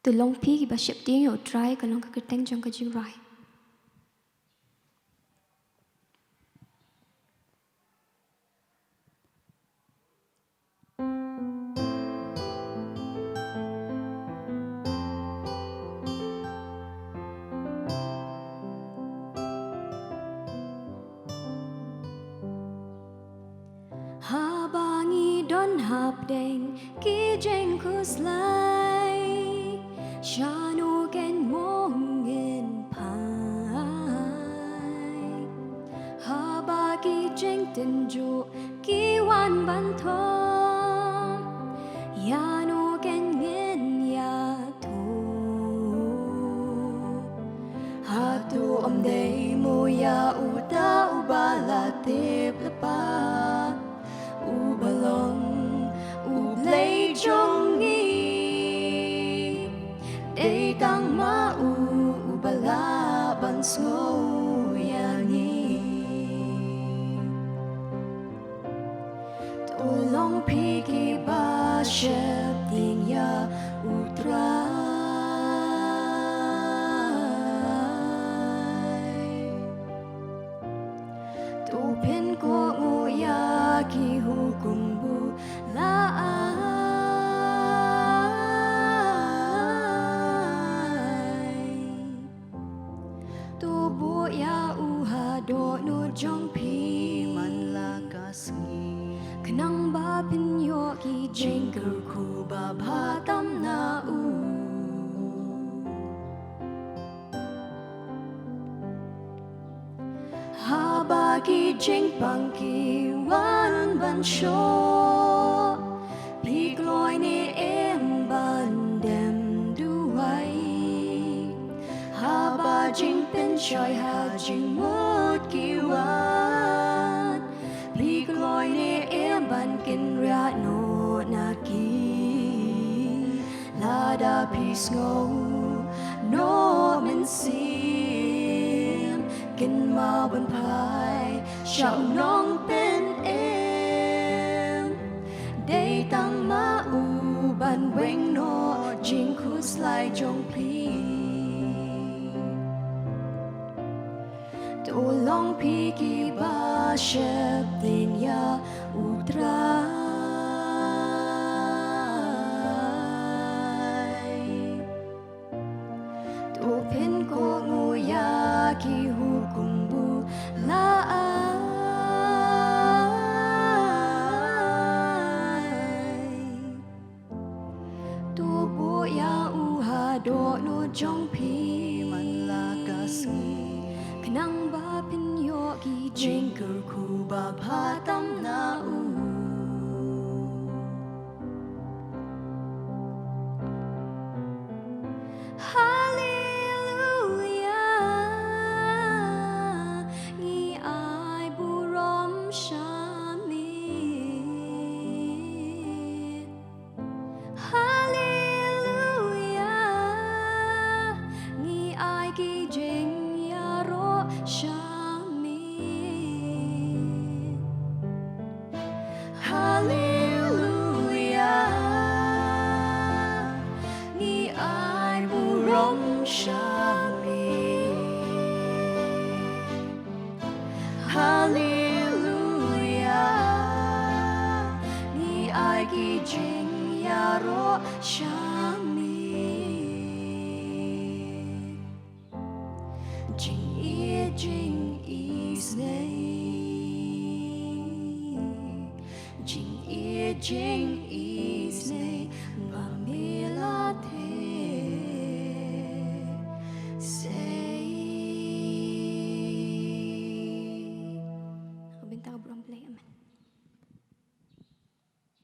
từ long phi ki ba shep tiếng yo try ka long ka teng jong ka jing rai ha bangi don hap deng ki jeng kus lai shanu ken mong in pai ha ba ki jeng tin ju ki wan ban thom ya no ken ngin ya thu ha tu om dei mo ya u ta u ba la tep la pa u balong u play trong nghi để tăng ma u bala ban snow ya nghi tu long pi ki ba shep tin ya u tra tu pen ko ngu ya ki hu kum bu la ai tu bu ya u ha do no jong pi man la ka sngi kanang ba pin yo ki jingle ku ba pha tam na u ha ba ki jing pang ki wan ban sho pi gloi ni em ban dem du ai ha ba jing pen choi ha jing mot ki wan pi gloi ni em ban kin ra no na ki la da pi snow no men sim kin ma ban pai shao nong pen em day tăng ma u ban weng no jing kus lai jong pi tu long pi ki ba shep tin ya u tra tu pen ko ngu ya ki hu kum bu la ai tu bu ya u ha do no jong pi man la ka sni kanang ba pin yo ki jing kur ku ba pha tam na u Hallelujah, ni ai ki jing ya ro shami, jing is name, jing